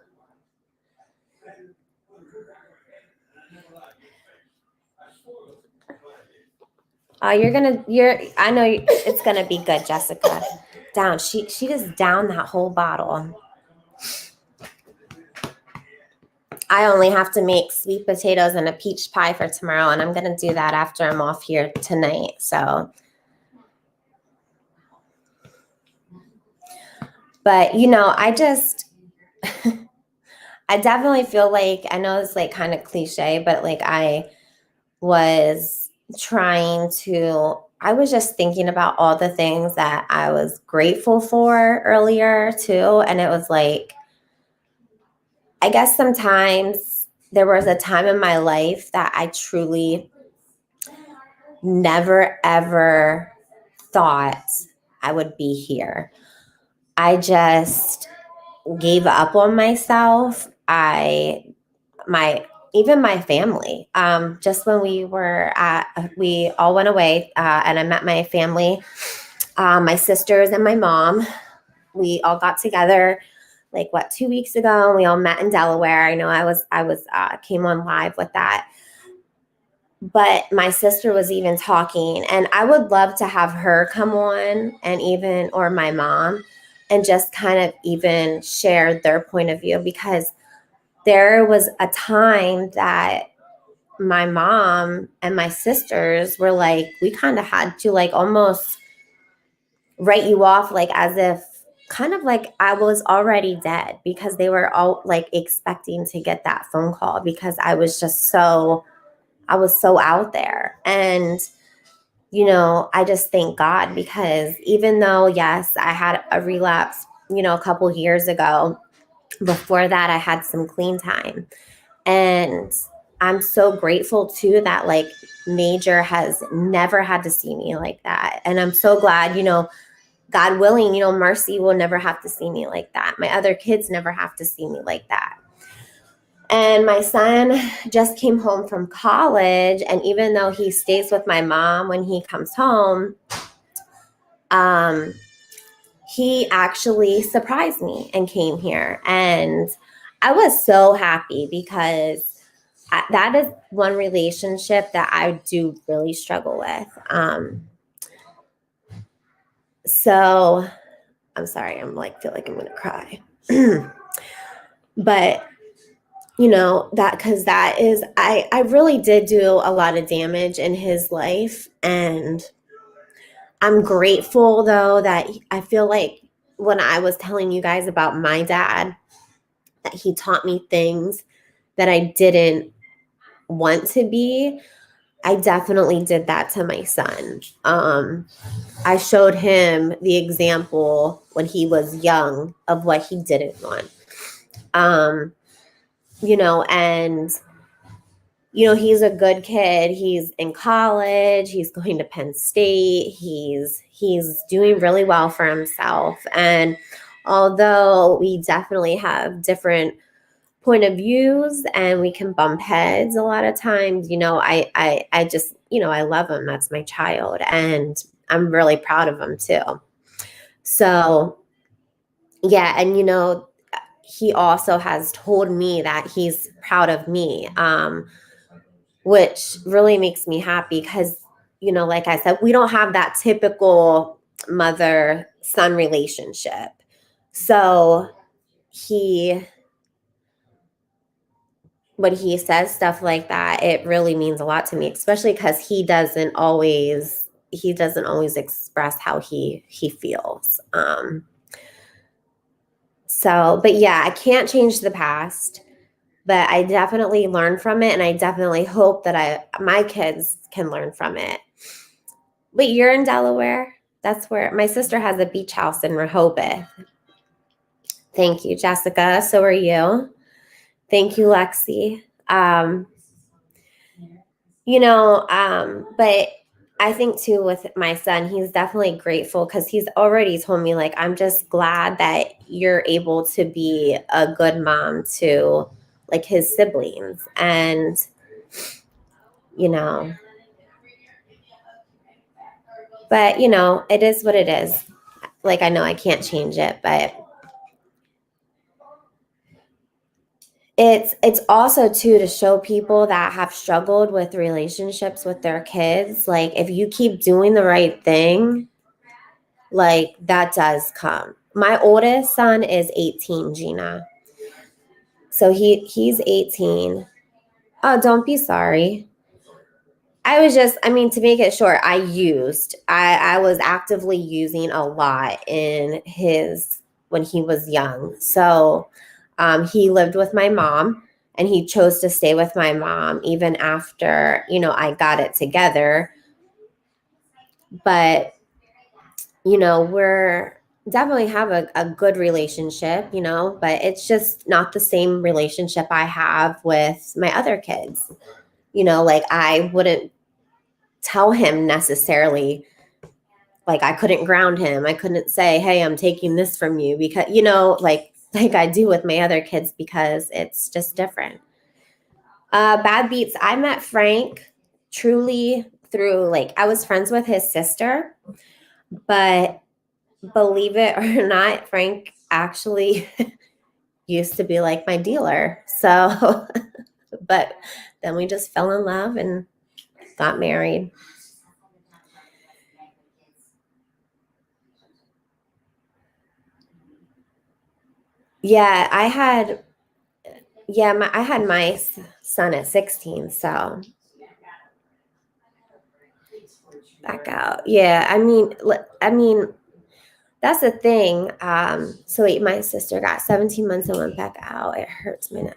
I know it's gonna be good, Jessica. She just downed that whole bottle. I only have to make sweet potatoes and a peach pie for tomorrow, and I'm gonna do that after I'm off here tonight. So, but I just I definitely feel like, I know it's like kind of cliche, but like I was just thinking about all the things that I was grateful for earlier too. And it was like, I guess sometimes there was a time in my life that I truly never, ever thought I would be here. I just gave up on myself. Even my family. Just when we all went away, and I met my family, my sisters and my mom. We all got together, 2 weeks ago, and we all met in Delaware. I know I was came on live with that. But my sister was even talking, and I would love to have her come on, or my mom, and just kind of even share their point of view, because there was a time that my mom and my sisters were like, we kind of had to almost write you off, as if kind of like I was already dead, because they were all expecting to get that phone call, because I was so out there. And I just thank God, because even though, yes, I had a relapse a couple years ago, before that I had some clean time. And I'm so grateful too that Major has never had to see me like that. And I'm so glad, God willing, Marcy will never have to see me like that. My other kids never have to see me like that. And my son just came home from college. And even though he stays with my mom when he comes home, he actually surprised me and came here. And I was so happy, because that is one relationship that I do really struggle with. So I'm sorry, feel like I'm going to cry. But because that is, I really did do a lot of damage in his life. And I'm grateful though that I feel like when I was telling you guys about my dad, that he taught me things that I didn't want to be. I definitely did that to my son. I showed him the example when he was young of what he didn't want. And he's a good kid. He's in college. He's going to Penn State. He's doing really well for himself. And although we definitely have different point of views and we can bump heads a lot of times, I just, I love him. That's my child. And I'm really proud of him too. So yeah. And, he also has told me that he's proud of me, which really makes me happy because, like I said, we don't have that typical mother-son relationship. So when he says stuff like that, it really means a lot to me, especially because he doesn't always express how he feels. But yeah, I can't change the past, but I definitely learn from it, and I definitely hope that my kids can learn from it. But you're in Delaware. That's where my sister has a beach house in Rehoboth. Thank you, Jessica. So are you. Thank you, Lexi. But I think too with my son, he's definitely grateful because he's already told me, like, I'm just glad that you're able to be a good mom to like his siblings. And, but it is what it is. Like, I know I can't change it, but it's also too to show people that have struggled with relationships with their kids, like, if you keep doing the right thing, like, that does come. My oldest son is 18, Gina. So he's 18. Oh, don't be sorry. To make it short, I was actively using a lot when he was young. So he lived with my mom, and he chose to stay with my mom even after, I got it together. But, we're definitely have a good relationship, but it's just not the same relationship I have with my other kids. Like, I wouldn't tell him necessarily, like, I couldn't ground him. I couldn't say, hey, I'm taking this from you, because, like I do with my other kids, because it's just different. Bad Beats. I met Frank truly through, like, I was friends with his sister, but believe it or not, Frank actually used to be like my dealer. So, but then we just fell in love and got married. Yeah, I had my son at 16, so back out. Yeah, I mean, that's the thing. So wait, my sister got 17 months and went back out. It hurts me.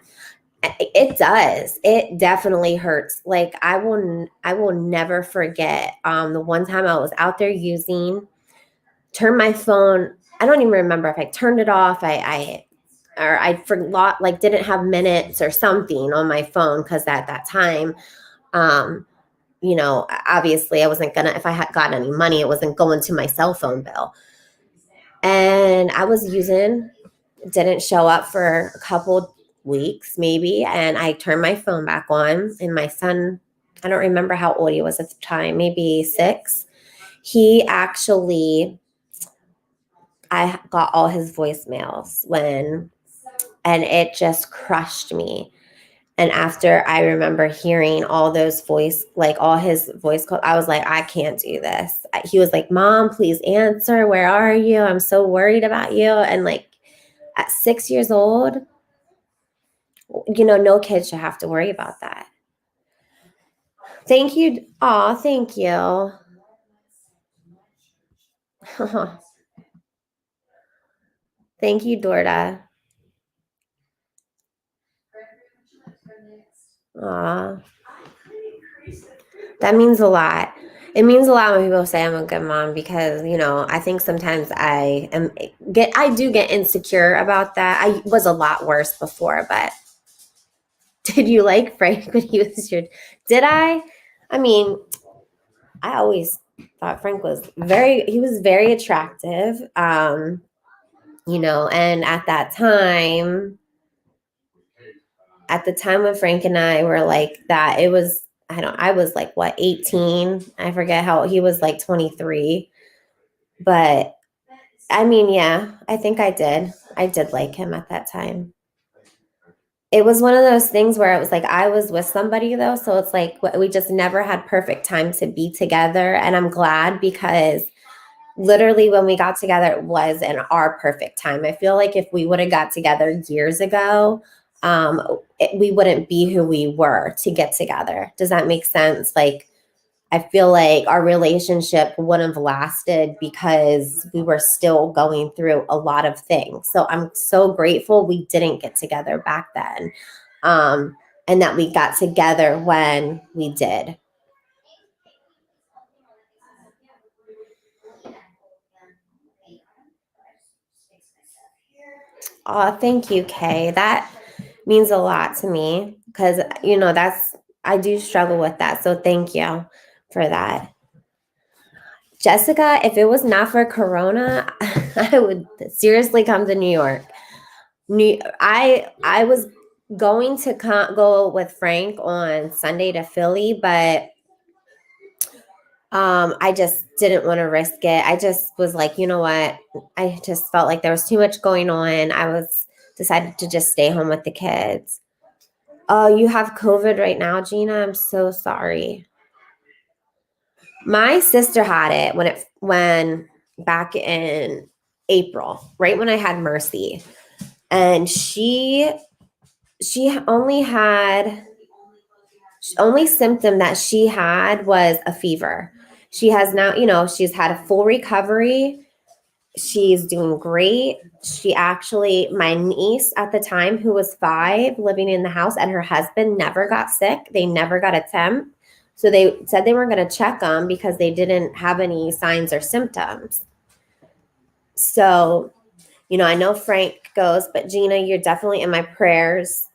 It does. It definitely hurts. Like, I will never forget the one time I was out there turned my phone. I don't even remember if I turned it off. I forgot, like, didn't have minutes or something on my phone, because at that time, obviously I wasn't gonna, if I had got any money, it wasn't going to my cell phone bill. And I was didn't show up for a couple weeks maybe, and I turned my phone back on, and my son, I don't remember how old he was at the time, maybe 6. I got all his voicemails and it just crushed me. And after I remember hearing all his voice calls, I was like, I can't do this. He was like, Mom, please answer. Where are you? I'm so worried about you. And, like, at 6 years old, no kid should have to worry about that. Thank you. Oh, thank you. Thank you, Dorda. Aw. That means a lot. It means a lot when people say I'm a good mom because, you know, I think sometimes I do get insecure about that. I was a lot worse before, but did you like Frank when he was your, did I? I mean, I always thought Frank was he was very attractive. You know, and at the time when Frank and I were like that, it was, I was like, what, 18? I forget how, he was like 23. But I mean, yeah, I think I did. I did like him at that time. It was one of those things where it was like I was with somebody though. So it's like we just never had perfect time to be together. And I'm glad because literally when we got together, it was in our perfect time. I feel like if we would have got together years ago, we wouldn't be who we were to get together. Does that make sense? Like, I feel like our relationship wouldn't have lasted because we were still going through a lot of things. So I'm so grateful we didn't get together back then. And that we got together when we did. Oh, thank you, Kay. That means a lot to me because, you know, I do struggle with that. So thank you for that. Jessica, if it was not for Corona, I would seriously come to New York. I was going to go with Frank on Sunday to Philly, but I just didn't want to risk it. I just was like, you know what? I just felt like there was too much going on. Decided to just stay home with the kids. Oh, you have COVID right now, Gina? I'm so sorry. My sister had it when back in April, right when I had Mercy. And she only symptom that she had was a fever. She has now, you know, she's had a full recovery. She's doing great. My niece at the time, who was 5, living in the house, and her husband never got sick. They never got a temp. So they said they weren't going to check them because they didn't have any signs or symptoms. So, you know, I know Frank goes, but Gina, you're definitely in my prayers.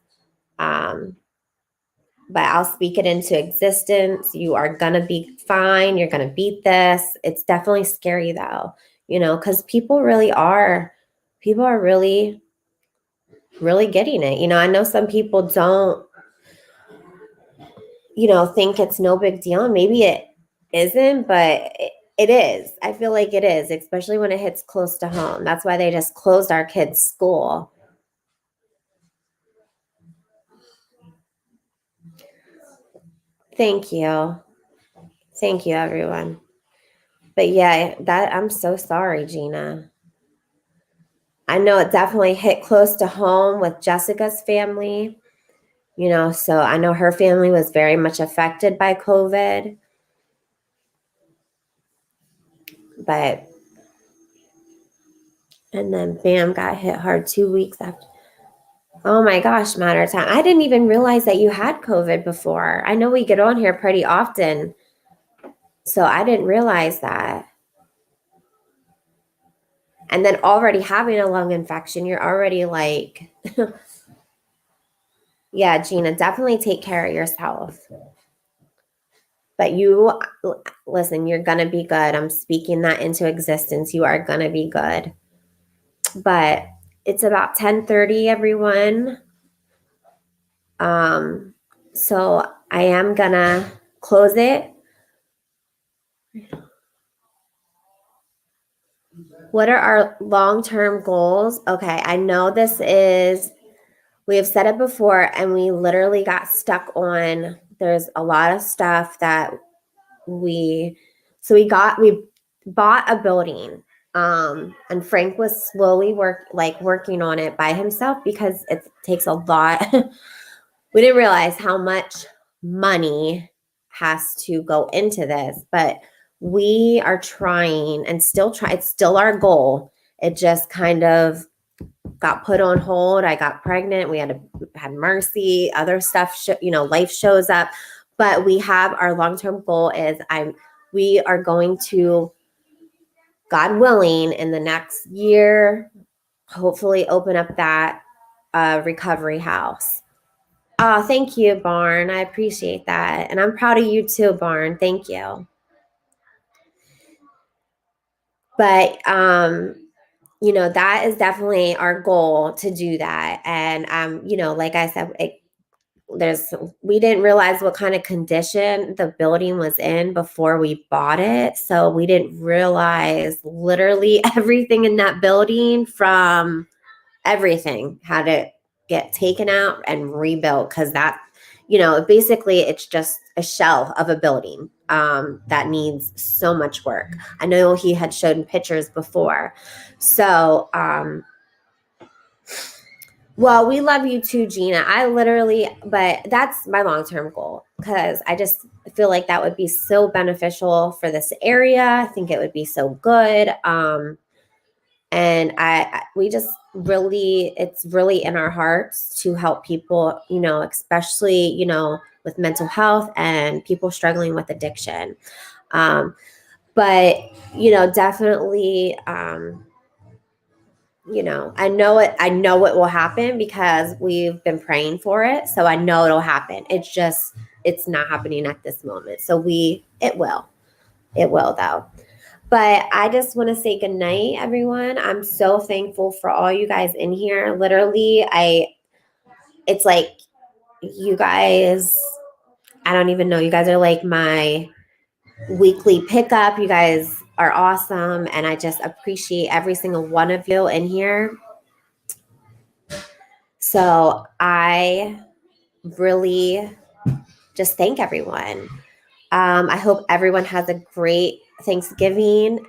But I'll speak it into existence. You are going to be fine. You're going to beat this. It's definitely scary though, you know, because people are really, really getting it. You know, I know some people don't, you know, think it's no big deal. And maybe it isn't, but it is. I feel like it is, especially when it hits close to home. That's why they just closed our kids' school. Thank you. Thank you, everyone. But yeah, I'm so sorry, Gina. I know it definitely hit close to home with Jessica's family, you know, so I know her family was very much affected by COVID. And then bam, got hit hard 2 weeks after. Oh my gosh, matter of time. I didn't even realize that you had COVID before. I know we get on here pretty often, so I didn't realize that. And then already having a lung infection, you're already like, yeah, Gina, definitely take care of yourself. But listen, you're going to be good. I'm speaking that into existence. You are going to be good. But it's about 10:30, everyone. So I am going to close it. What are our long-term goals? Okay, I know we have said it before and we literally got stuck on, there's a lot of stuff that we bought a building. And Frank was slowly working on it by himself because it takes a lot. We didn't realize how much money has to go into this, but we are trying and still try. It's still our goal. It just kind of got put on hold. I got pregnant. We had Mercy, other stuff, life shows up, but we have our long-term goal is we are going to, God willing, in the next year, hopefully open up that recovery house. Oh, thank you, Barn. I appreciate that. And I'm proud of you too, Barn. Thank you. But, that is definitely our goal to do that. And, like I said, we didn't realize what kind of condition the building was in before we bought it. So we didn't realize literally everything in that building, from everything had to get taken out and rebuilt, because that, basically it's just a shell of a building that needs so much work. I know he had shown pictures before. So, well, we love you too, Gina. But that's my long-term goal, because I just feel like that would be so beneficial for this area. I think it would be so good. And we just really, it's really in our hearts to help people, especially, with mental health and people struggling with addiction. But, definitely, I know it will happen because we've been praying for it. So I know it'll happen. It's not happening at this moment. So it will though. But I just want to say good night, everyone. I'm so thankful for all you guys in here. Literally, it's like you guys, I don't even know. You guys are like my weekly pickup. You guys are awesome. And I just appreciate every single one of you in here. So I really just thank everyone. I hope everyone has a great Thanksgiving,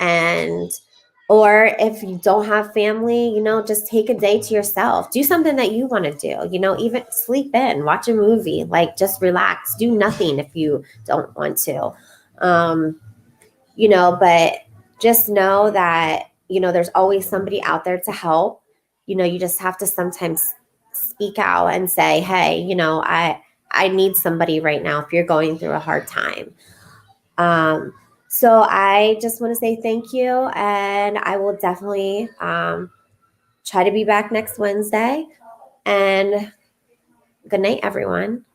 or if you don't have family, just take a day to yourself. Do something that you want to do, even sleep in, watch a movie, like just relax, do nothing if you don't want to. But just know that, there's always somebody out there to help. You just have to sometimes speak out and say, hey, I need somebody right now if you're going through a hard time. So I just want to say thank you, and I will definitely try to be back next Wednesday. And good night, everyone.